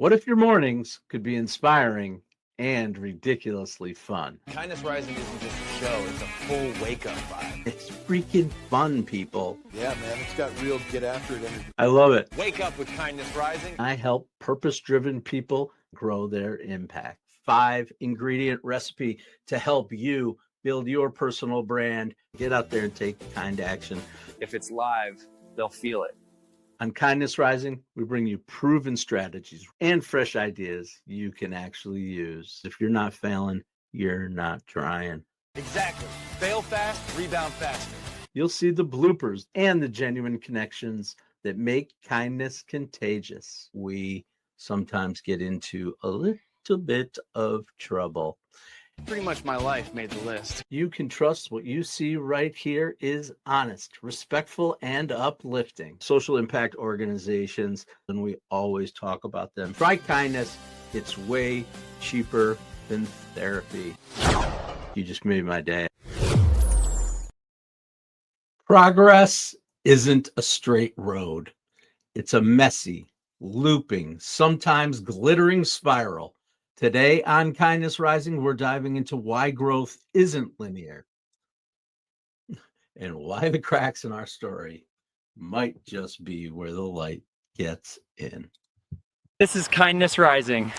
What if your mornings could be inspiring and ridiculously fun? Kindness Rising isn't just a show, it's a full wake-up vibe. It's freaking fun, people. Yeah, man, it's got real get after it energy. I love it. Wake up with Kindness Rising. I help purpose-driven people grow their impact. 5-ingredient recipe to help you build your personal brand. Get out there and take kind action. If it's live, they'll feel it. On Kindness Rising, we bring you proven strategies and fresh ideas you can actually use. If you're not failing, you're not trying. Exactly. Fail fast, rebound faster. You'll see the bloopers and the genuine connections that make kindness contagious. We sometimes get into a little bit of trouble. Pretty much my life made the list. You can trust what you see right here is honest, respectful, and uplifting. Social impact organizations, and we always talk about them. Try kindness. It's way cheaper than therapy. You just made my day. Progress isn't a straight road. It's a messy, looping, sometimes glittering spiral. Today on Kindness Rising, we're diving into why growth isn't linear and why the cracks in our story might just be where the light gets in. This is Kindness Rising.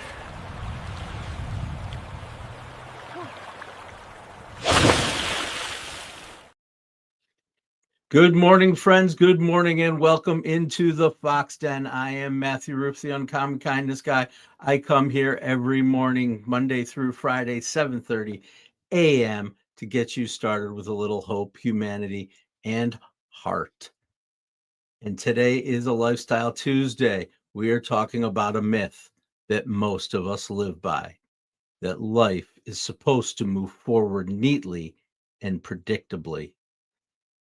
Good morning, friends. Good morning and welcome into the Fox Den. I am Matthew Rouff, the Uncommon Kindness Guy. I come here every morning, Monday through Friday, 7:30 a.m. to get you started with a little hope, humanity, and heart. And today is a Lifestyle Tuesday. We are talking about a myth that most of us live by, that life is supposed to move forward neatly and predictably.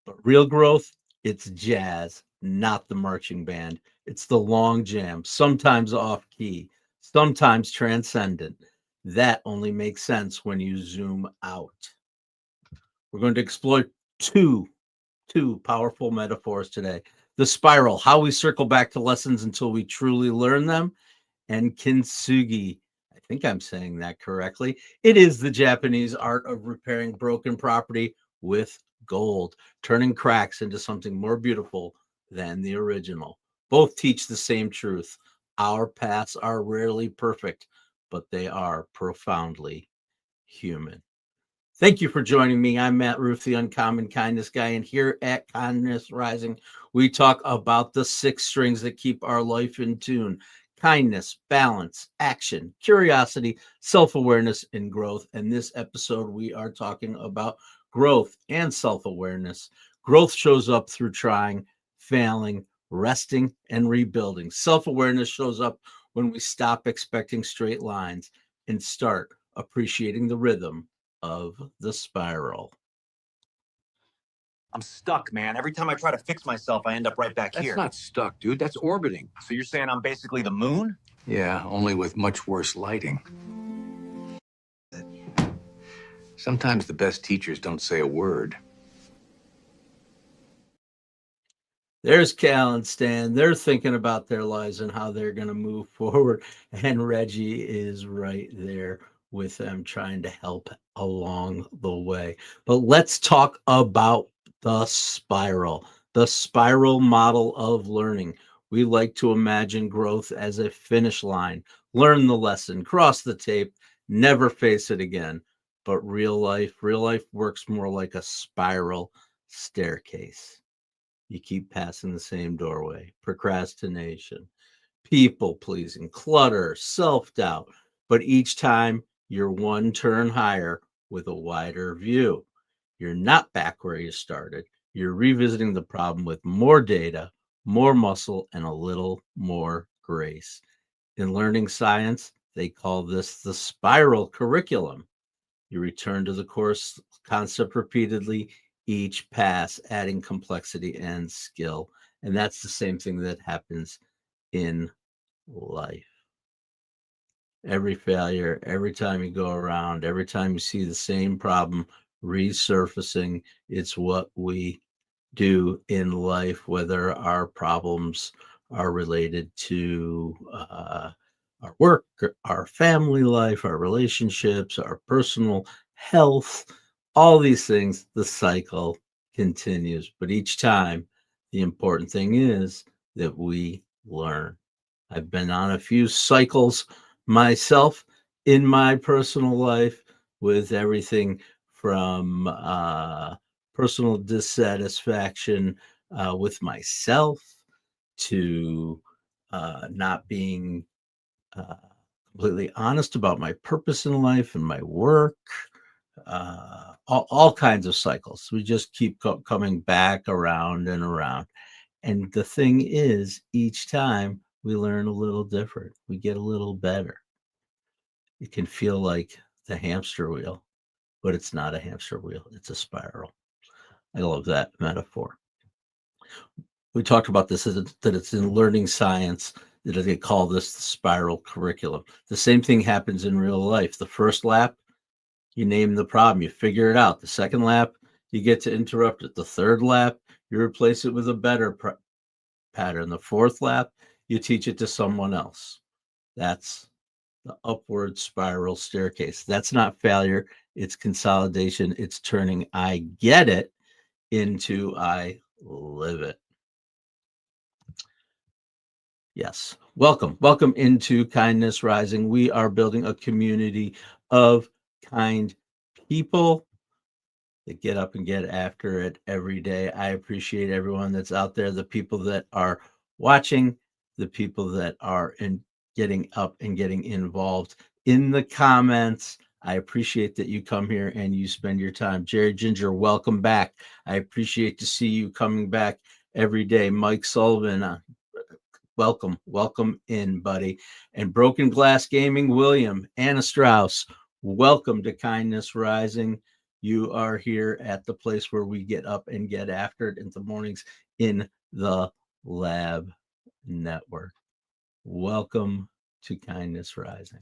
But real growth, it's jazz, not the marching band. It's the long jam, sometimes off key, sometimes transcendent. That only makes sense when you zoom out. We're going to explore two powerful metaphors today. The spiral, how we circle back to lessons until we truly learn them, and Kintsugi. I think I'm saying that correctly. It is the Japanese art of repairing broken property with gold, turning cracks into something more beautiful than the original. Both teach the same truth. Our paths are rarely perfect, but they are profoundly human. Thank you for joining me. I'm Matt Rouff, the Uncommon Kindness Guy, and here at Kindness Rising, we talk about the 6 strings that keep our life in tune: kindness, balance, action, curiosity, self-awareness, and growth. And this episode, we are talking about growth and self-awareness. Growth shows up through trying, failing, resting, and rebuilding. Self-awareness shows up when we stop expecting straight lines and start appreciating the rhythm of the spiral. I'm stuck, man. Every time I try to fix myself, I end up right back here. That's not stuck, dude. That's orbiting. So you're saying I'm basically the moon? Yeah, only with much worse lighting. Sometimes the best teachers don't say a word. There's Cal and Stan. They're thinking about their lives and how they're going to move forward. And Reggie is right there with them, trying to help along the way. But let's talk about the spiral model of learning. We like to imagine growth as a finish line. Learn the lesson, cross the tape, never face it again. But real life works more like a spiral staircase. You keep passing the same doorway: procrastination, people pleasing, clutter, self-doubt. But each time you're one turn higher with a wider view. You're not back where you started. You're revisiting the problem with more data, more muscle, and a little more grace. In learning science, they call this the spiral curriculum. You return to the course concept repeatedly, each pass adding complexity and skill. And that's the same thing that happens in life. Every failure, every time you go around, every time you see the same problem resurfacing, it's what we do in life, whether our problems are related to our work, our family life, our relationships, our personal health, all these things, the cycle continues. But each time, the important thing is that we learn. I've been on a few cycles myself in my personal life with everything from personal dissatisfaction with myself to not being uh, completely honest about my purpose in life and my work, all kinds of cycles. We just keep coming back around and around. And the thing is, each time we learn a little different, we get a little better. It can feel like the hamster wheel, but it's not a hamster wheel, it's a spiral. I love that metaphor. We talked about this that it's in learning science that they call this the spiral curriculum. The same thing happens in real life. The first lap, you name the problem, you figure it out. The second lap, you get to interrupt it. The third lap, you replace it with a better pattern. The fourth lap, you teach it to someone else. That's the upward spiral staircase. That's not failure. It's consolidation. It's turning I get it into I live it. Yes. Welcome. Welcome into Kindness Rising. We are building a community of kind people that get up and get after it every day. I appreciate everyone that's out there, the people that are watching, the people that are getting up and getting involved in the comments. I appreciate that you come here and you spend your time. Jerry Ginger, welcome back. I appreciate to see you coming back every day. Mike Sullivan, welcome in, buddy. And Broken Glass Gaming, William, Anna Strauss, welcome to Kindness Rising. You are here at the place where we get up and get after it in the mornings in the Lab Network. Welcome to Kindness Rising.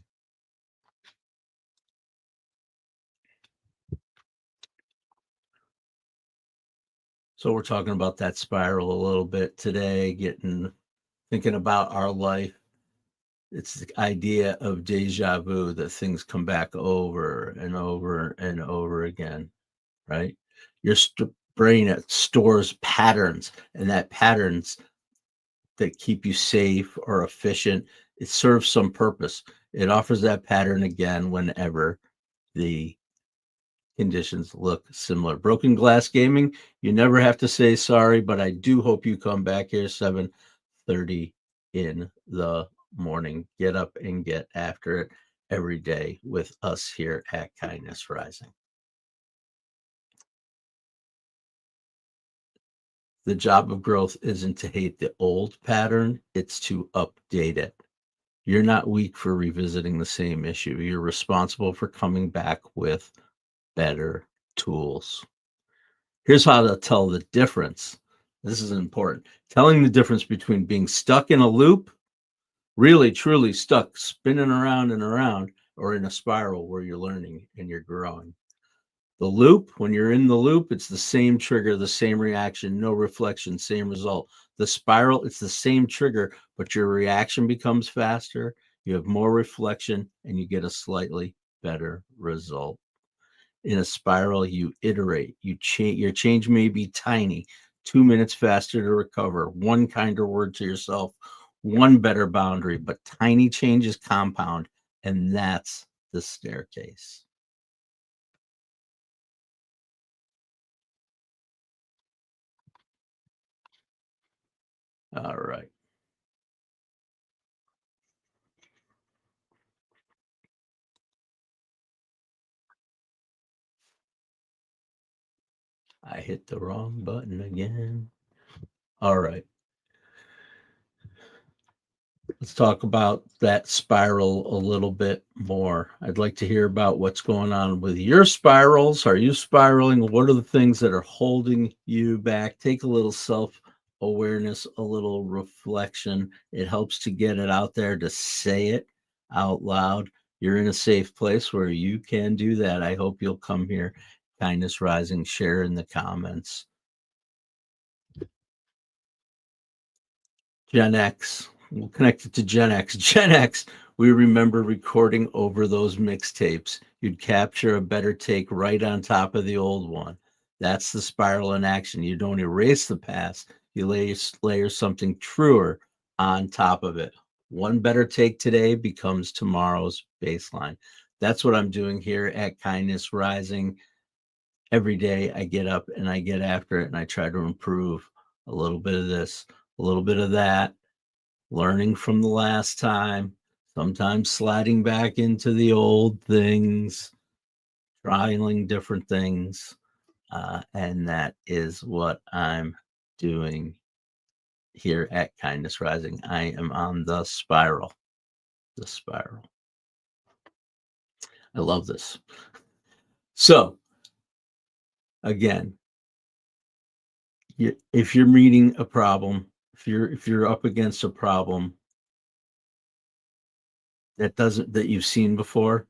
So we're talking about that spiral a little bit today, thinking about our life. It's the idea of deja vu, that things come back over and over and over again, right? Your brain stores patterns, and that patterns that keep you safe or efficient, it serves some purpose. It offers that pattern again whenever the conditions look similar. Broken Glass Gaming, you never have to say sorry, but I do hope you come back here 7:30 in the morning. Get up and get after it every day with us here at Kindness Rising. The job of growth isn't to hate the old pattern, it's to update it. You're not weak for revisiting the same issue. You're responsible for coming back with better tools. Here's how to tell the difference. This is important. Telling the difference between being stuck in a loop, really truly stuck, spinning around and around, or in a spiral where you're learning and you're growing. The loop, when you're in the loop, it's the same trigger, the same reaction, no reflection, same result. The spiral, it's the same trigger, but your reaction becomes faster, you have more reflection, and you get a slightly better result. In a spiral, you iterate, you change. Your change may be tiny, 2 minutes faster to recover, one kinder word to yourself, one better boundary, but tiny changes compound, and that's the staircase. All right. I hit the wrong button again. All right. Let's talk about that spiral a little bit more. I'd like to hear about what's going on with your spirals. Are you spiraling? What are the things that are holding you back? Take a little self-awareness, a little reflection. It helps to get it out there, to say it out loud. You're in a safe place where you can do that. I hope you'll come here. Kindness Rising, share in the comments. Gen X. We'll connect it to Gen X. Gen X, We remember recording over those mixtapes. You'd capture a better take right on top of the old one. That's the spiral in action. You don't erase the past, you layer something truer on top of it. One better take today becomes tomorrow's baseline. That's what I'm doing here at Kindness Rising. Every day I get up and I get after it and I try to improve a little bit of this, a little bit of that, learning from the last time, sometimes sliding back into the old things, trialing different things. And that is what I'm doing here at Kindness Rising. I am on the spiral. The spiral. I love this. So, again, if you're meeting a problem, if you're up against a problem that you've seen before,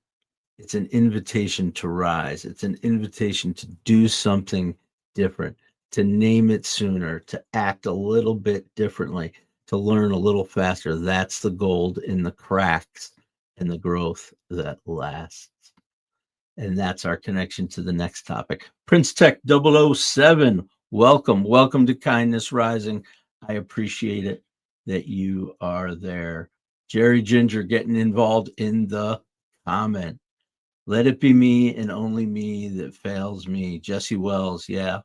it's an invitation to rise. It's an invitation to do something different, to name it sooner, to act a little bit differently, to learn a little faster. That's the gold in the cracks and the growth that lasts. And that's our connection to the next topic. Prince Tech 007, welcome to Kindness Rising. I appreciate it that you are there. Jerry Ginger getting involved in the comment. Let it be me and only me that fails me. Jesse Wells, yeah.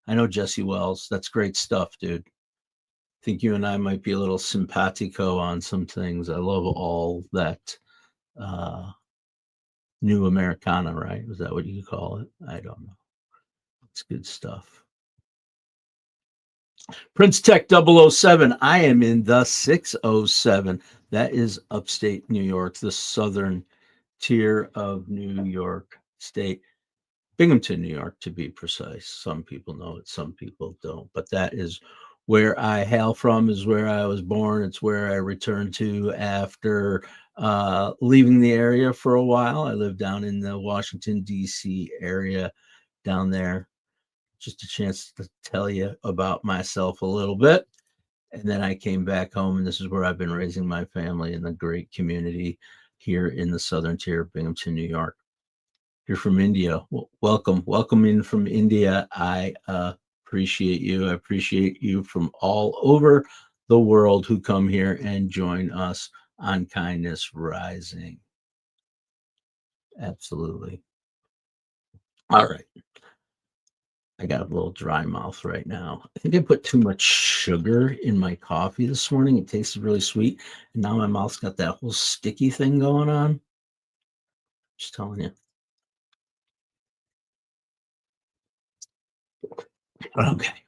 I know Jesse Wells. That's great stuff, dude. I think you and I might be a little simpatico on some things. I love all that new Americana, right? Is that what you call it? I don't know. It's good stuff. Prince Tech 007. I am in the 607. That is upstate New York, the southern tier of New York State. Binghamton, New York, to be precise. Some people know it, some people don't. But that is where I hail from, is where I was born. It's where I returned to after leaving the area for a while. I lived down in the Washington, D.C. area down there. Just a chance to tell you about myself a little bit. And then I came back home, and this is where I've been raising my family in the great community here in the southern tier of Binghamton, New York. You're from India. Well, welcome in from India. I appreciate you. I appreciate you from all over the world who come here and join us on Kindness Rising. Absolutely. All right. I got a little dry mouth right now. I think I put too much sugar in my coffee this morning. It tasted really sweet. And now my mouth's got that whole sticky thing going on. Just telling you. Okay.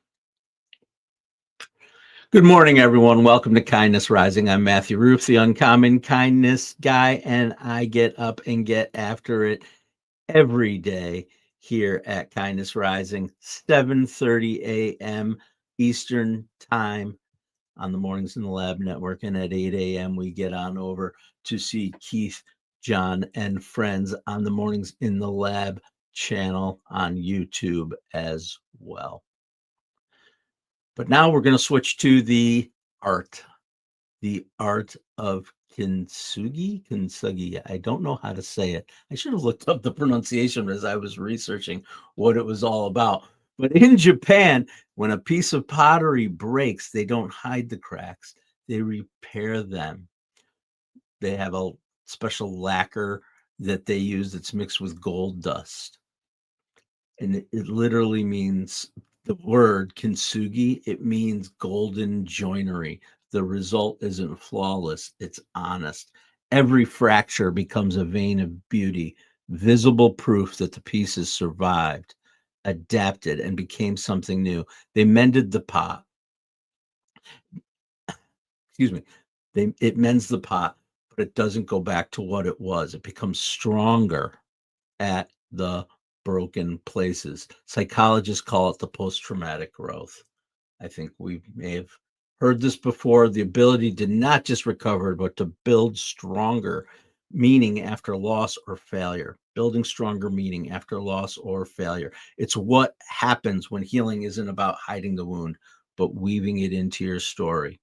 Good morning, everyone. Welcome to Kindness Rising. I'm Matthew Rouff, the uncommon kindness guy, and I get up and get after it every day here at Kindness Rising, 7:30 a.m. Eastern Time on the Mornings in the Lab Network, and at 8 a.m. we get on over to see Keith, John, and friends on the Mornings in the Lab channel on YouTube as well. But now we're going to switch to the art of Kintsugi. I don't know how to say it. I should have looked up the pronunciation as I was researching what it was all about. But in Japan, when a piece of pottery breaks, they don't hide the cracks. They repair them. They have a special lacquer that they use that's mixed with gold dust. And it literally means, the word kintsugi, it means golden joinery. The result isn't flawless, it's honest. Every fracture becomes a vein of beauty, visible proof that the pieces survived, adapted, and became something new. They mended the pot. Excuse me. It mends the pot, but it doesn't go back to what it was. It becomes stronger at the broken places. Psychologists call it the post-traumatic growth. I think we may have heard this before. The ability to not just recover, but to build stronger meaning after loss or failure. Building stronger meaning after loss or failure. It's what happens when healing isn't about hiding the wound, but weaving it into your story.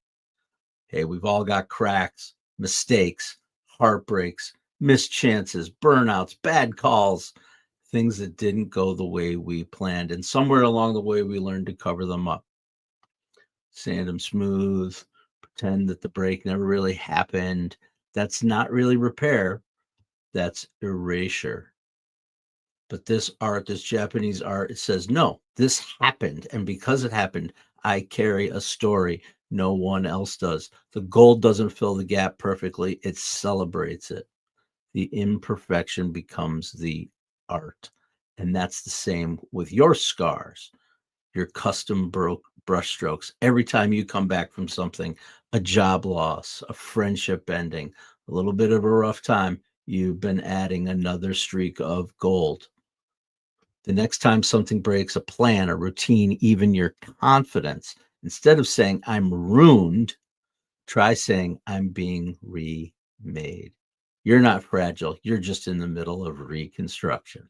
Hey, we've all got cracks. mistakes, heartbreaks, missed chances, burnouts, bad calls, things that didn't go the way we planned. And somewhere along the way, we learned to cover them up, sand them smooth, pretend that the break never really happened. That's not really repair, that's erasure. But this art, this Japanese art, it says, no, this happened. And because it happened, I carry a story no one else does. The gold doesn't fill the gap perfectly, it celebrates it. The imperfection becomes the art. And that's the same with your scars, your custom brush strokes. Every time you come back from something, a job loss, a friendship ending, a little bit of a rough time, you've been adding another streak of gold. The next time something breaks, a plan, a routine, even your confidence, instead of saying, I'm ruined, try saying, I'm being remade. You're not fragile. You're just in the middle of reconstruction.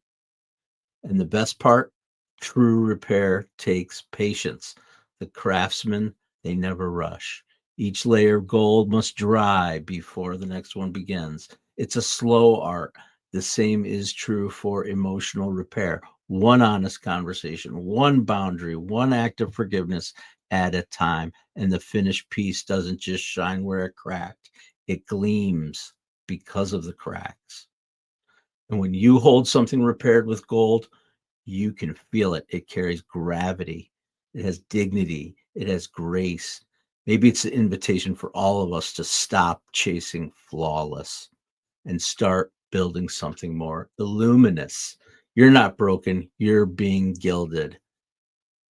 And the best part, true repair takes patience. The craftsmen, they never rush. Each layer of gold must dry before the next one begins. It's a slow art. The same is true for emotional repair. One honest conversation, one boundary, one act of forgiveness at a time. And the finished piece doesn't just shine where it cracked, it gleams because of the cracks. And when you hold something repaired with gold, you can feel it. It carries gravity, it has dignity, it has grace. Maybe it's an invitation for all of us to stop chasing flawless and start building something more illuminous. You're not broken, you're being gilded.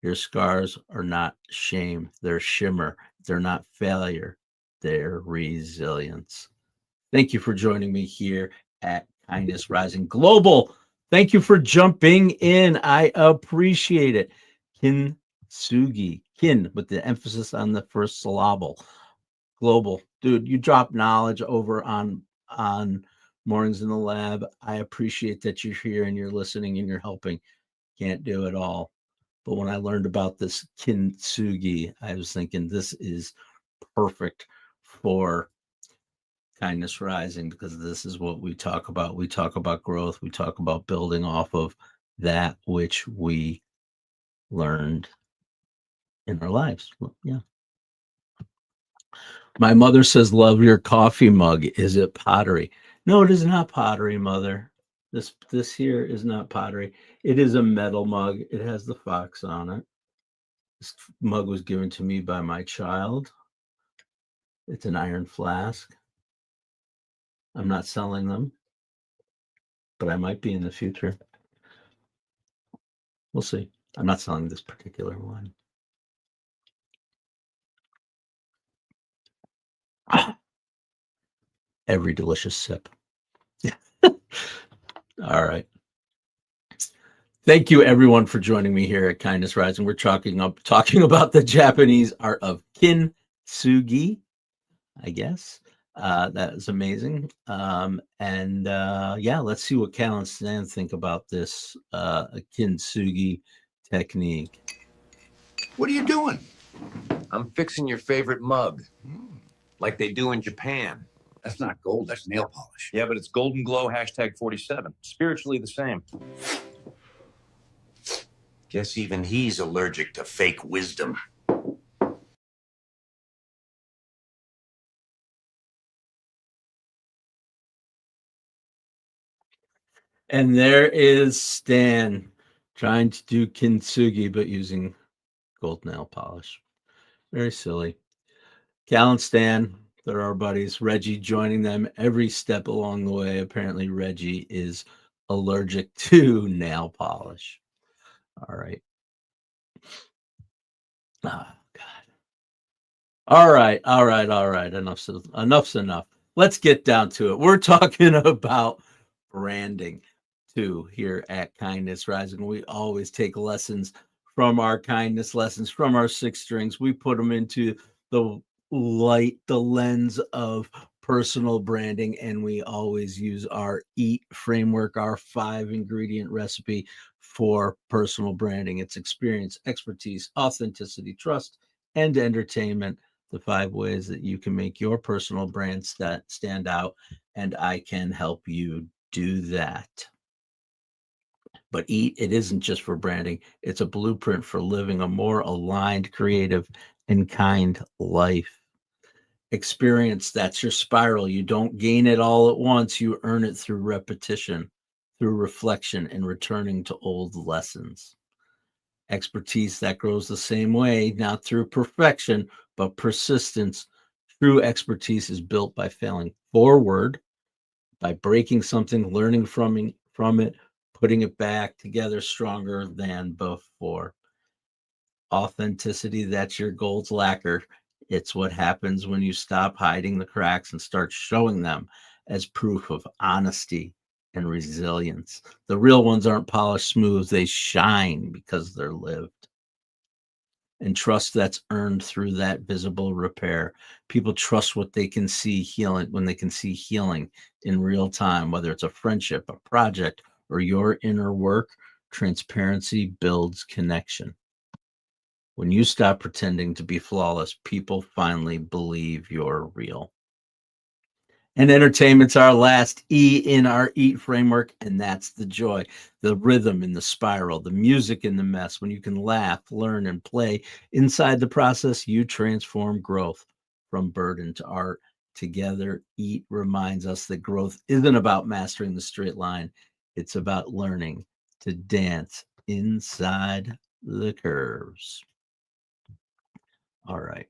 Your scars are not shame, they're shimmer. They're not failure, they're resilience. Thank you for joining me here at Kindness Rising Global. Thank you for jumping in. I appreciate it. Kintsugi, kin with the emphasis on the first syllable. Global, dude, you drop knowledge over on Mornings in the Lab. I appreciate that you're here and you're listening and you're helping. Can't do it all. But when I learned about this Kintsugi, I was thinking this is perfect for Kindness Rising, because this is what we talk about. We talk about growth. We talk about building off of that which we learned in our lives. Well, yeah. My mother says, love your coffee mug. Is it pottery? No, it is not pottery, mother. This here is not pottery. It is a metal mug. It has the fox on it. This mug was given to me by my child. It's an iron flask. I'm not selling them, but I might be in the future. We'll see. I'm not selling this particular one. Every delicious sip. All right. Thank you, everyone, for joining me here at Kindness Rising. We're talking about the Japanese art of Kintsugi, I guess. That is amazing. Yeah, let's see what Cal and Stan think about this Kintsugi technique. What are you doing? I'm fixing your favorite mug, like they do in Japan. That's not gold, that's nail polish. Yeah, but it's Golden Glow #47. Spiritually the same. Guess even he's allergic to fake wisdom. And there is Stan trying to do Kintsugi, but using gold nail polish. Very silly. Cal and Stan, they're our buddies. Reggie joining them every step along the way. Apparently, Reggie is allergic to nail polish. All right. Oh, God. All right. Enough's enough. Let's get down to it. We're talking about branding too here at Kindness Rising. We always take lessons from our kindness lessons, from our six strings. We put them into the lens of personal branding, and we always use our EAT framework, our 5-ingredient recipe for personal branding. It's experience, expertise, authenticity, trust, and entertainment. the 5 ways that you can make your personal brand stand out, and I can help you do that. But EAT, it isn't just for branding. It's a blueprint for living a more aligned, creative, and kind life. Experience, that's your spiral. You don't gain it all at once. You earn it through repetition, through reflection, and returning to old lessons. Expertise, that grows the same way, not through perfection, but persistence. True expertise is built by failing forward, by breaking something, learning from it, putting it back together stronger than before. Authenticity, that's your gold's lacquer. It's what happens when you stop hiding the cracks and start showing them as proof of honesty and resilience. The real ones aren't polished smooth, they shine because they're lived. And trust, that's earned through that visible repair. People trust what they can see healing, when they can see healing in real time, whether it's a friendship, a project, or your inner work. Transparency builds connection. When you stop pretending to be flawless, people finally believe you're real. And entertainment's our last E in our EAT framework, and that's the joy, the rhythm in the spiral, the music in the mess. When you can laugh, learn, and play inside the process, you transform growth from burden to art. Together, EAT reminds us that growth isn't about mastering the straight line. It's about learning to dance inside the curves. All right.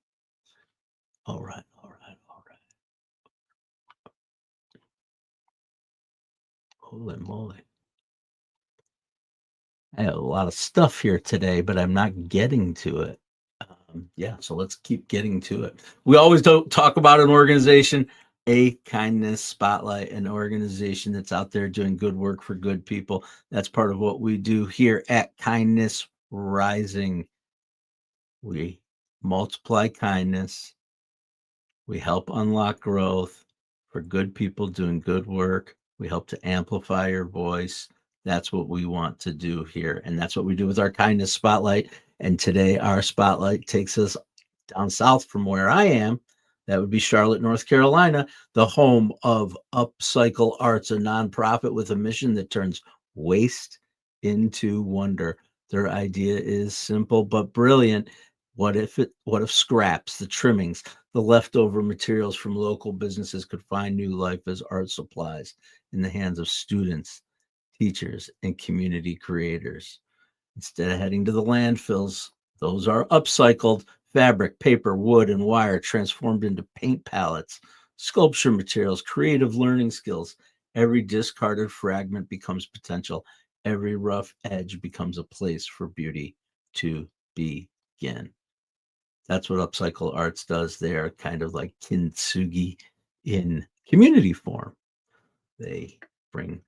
All right. All right. All right. Holy moly. I have a lot of stuff here today, but I'm not getting to it. Yeah, so let's keep getting to it. We always don't talk about an organization, a kindness spotlight, an organization that's out there doing good work for good people. That's part of what we do here at Kindness Rising. We multiply kindness. We help unlock growth for good people doing good work. We help to amplify your voice. That's what we want to do here. And that's what we do with our kindness spotlight. And today our spotlight takes us down south from where I am. That would be Charlotte, North Carolina, the home of Upcycle Arts, a nonprofit with a mission that turns waste into wonder. Their idea is simple but brilliant. What if scraps, the trimmings, the leftover materials from local businesses could find new life as art supplies in the hands of students, teachers, and community creators? Instead of heading to the landfills, those are upcycled fabric, paper, wood, and wire transformed into paint palettes, sculpture materials, creative learning skills. Every discarded fragment becomes potential. Every rough edge becomes a place for beauty to begin. That's what Upcycle Arts does. They're kind of like Kintsugi in community form. They bring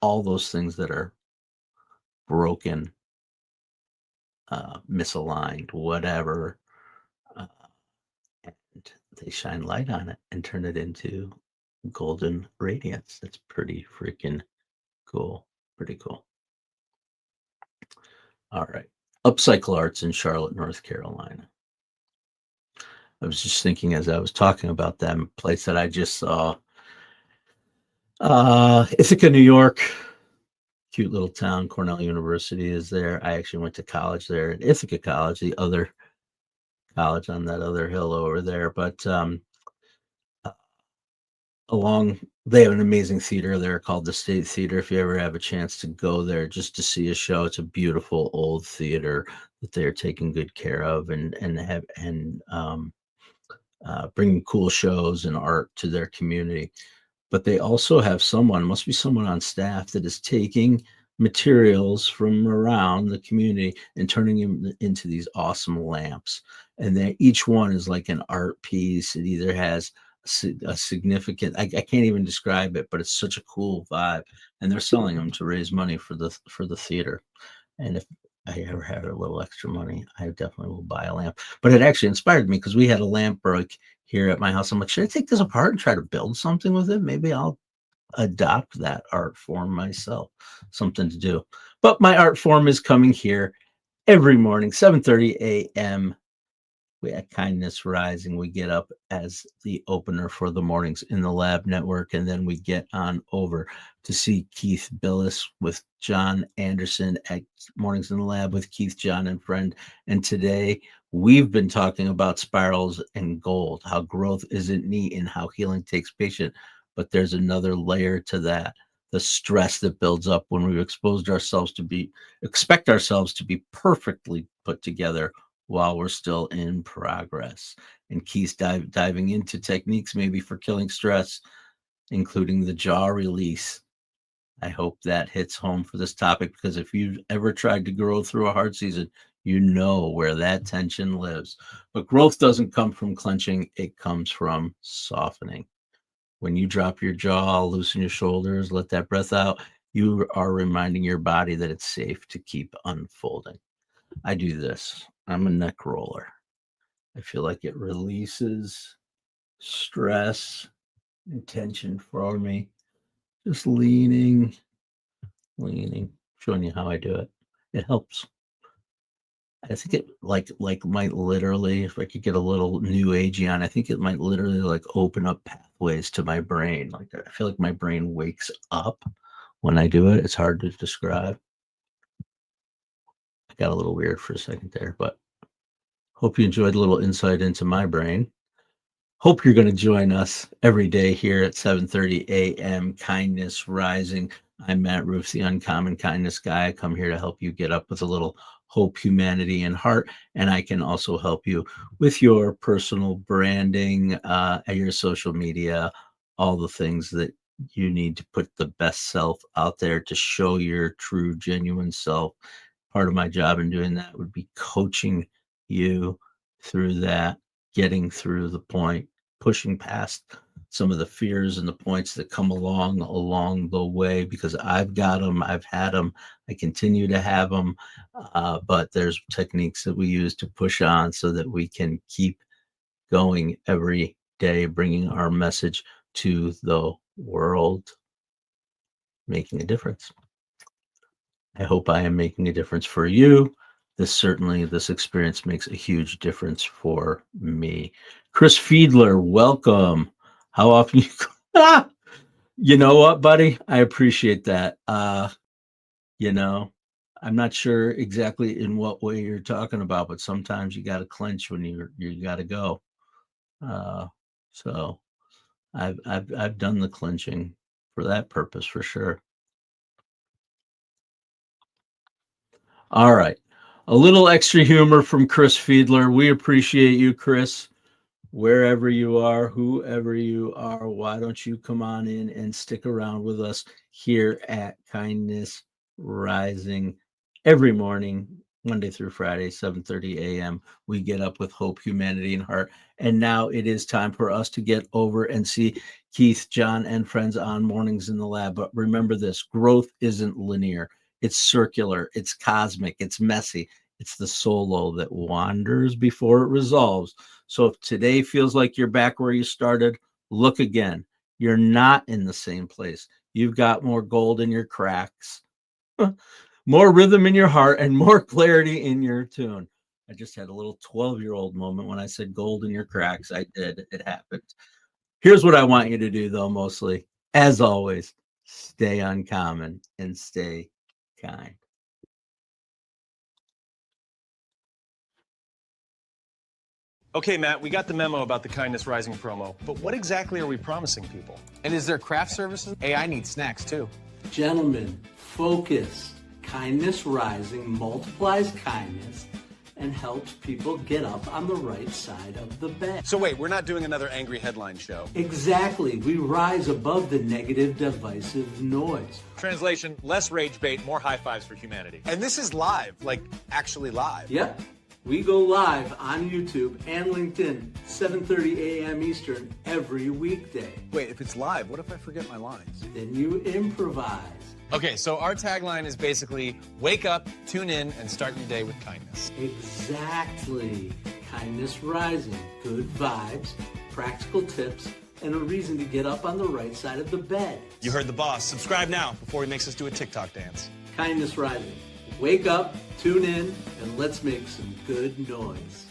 all those things that are broken, misaligned, whatever, and they shine light on it and turn it into golden radiance. That's pretty freaking cool. Pretty cool. All right. Upcycle Arts in Charlotte, North Carolina. I was just thinking as I was talking about that place that I just saw, Ithaca, New York. Cute little town. Cornell University is there. I actually went to college there at Ithaca College, the other college on that other hill over there. But they have an amazing theater there called the State Theater. If you ever have a chance to go there just to see a show, it's a beautiful old theater that they're taking good care of and bringing cool shows and art to their community. But they also have must be someone on staff that is taking materials from around the community and turning them into these awesome lamps. And each one is like an art piece. It either has a significant, I can't even describe it, but it's such a cool vibe. And they're selling them to raise money for the theater. And if I ever have a little extra money, I definitely will buy a lamp. But it actually inspired me because we had a lamp break here at my house. I'm like, should I take this apart and try to build something with it? Maybe I'll adopt that art form myself. Something to do. But my art form is coming here every morning, 7:30 a.m. We at Kindness Rising, we get up as the opener for the Mornings in the Lab Network, and then we get on over to see Keith Billis with John Anderson at Mornings in the Lab with Keith, John, and Friend. And today we've been talking about spirals and gold, how growth isn't neat and how healing takes patience. But there's another layer to that, the stress that builds up when we've expect ourselves to be perfectly put together while we're still in progress. And Keith's diving into techniques maybe for killing stress, including the jaw release. I hope that hits home for this topic, because if you've ever tried to grow through a hard season, you know where that tension lives. But growth doesn't come from clenching, it comes from softening. When you drop your jaw, loosen your shoulders, let that breath out, you are reminding your body that it's safe to keep unfolding. I do this. I'm a neck roller. I feel like it releases stress and tension for me. Just leaning, showing you how I do it. It helps. I think it like might literally, if I could get a little new agey on, I think it might literally like open up pathways to my brain. Like I feel like my brain wakes up when I do it. It's hard to describe. I got a little weird for a second there, but hope you enjoyed a little insight into my brain. Hope you're going to join us every day here at 7:30 a.m. Kindness Rising. I'm Matt Rouff, the Uncommon Kindness Guy. I come here to help you get up with a little hope, humanity, and heart. And I can also help you with your personal branding, your social media, all the things that you need to put the best self out there to show your true, genuine self. Part of my job in doing that would be coaching you through that, getting through the point, pushing past some of the fears and the points that come along the way, because I've got them, I've had them, I continue to have them, but there's techniques that we use to push on so that we can keep going every day, bringing our message to the world, making a difference. I hope I am making a difference for you. This experience makes a huge difference for me. Chris Fiedler, welcome. How often you know what, buddy? I appreciate that. I'm not sure exactly in what way you're talking about, but sometimes you got to clench when you got to go. So I've done the clenching for that purpose for sure. All right. A little extra humor from Chris Fiedler. We appreciate you, Chris. Wherever you are, whoever you are, why don't you come on in and stick around with us here at Kindness Rising every morning, Monday through Friday, 7:30 a.m. We get up with hope, humanity, and heart. And now it is time for us to get over and see Keith, John, and friends on Mornings in the Lab. But remember this, growth isn't linear. It's circular, it's cosmic, it's messy. It's the solo that wanders before it resolves. So if today feels like you're back where you started, look again. You're not in the same place. You've got more gold in your cracks, more rhythm in your heart, and more clarity in your tune. I just had a little 12-year-old moment when I said gold in your cracks. I did. It happened. Here's what I want you to do, though, mostly. As always, stay uncommon and stay kind. Okay, Matt, we got the memo about the Kindness Rising promo, but what exactly are we promising people? And is there craft services? Hey, I need snacks too. Gentlemen, focus. Kindness Rising multiplies kindness and helps people get up on the right side of the bed. So wait, we're not doing another angry headline show. Exactly. We rise above the negative, divisive noise. Translation, less rage bait, more high fives for humanity. And this is live, like actually live. Yep. We go live on YouTube and LinkedIn, 7:30 a.m. Eastern every weekday. Wait, if it's live, what if I forget my lines? Then you improvise. Okay, so our tagline is basically wake up, tune in, and start your day with kindness. Exactly. Kindness Rising. Good vibes, practical tips, and a reason to get up on the right side of the bed. You heard the boss. Subscribe now before he makes us do a TikTok dance. Kindness Rising. Wake up, tune in, and let's make some good noise.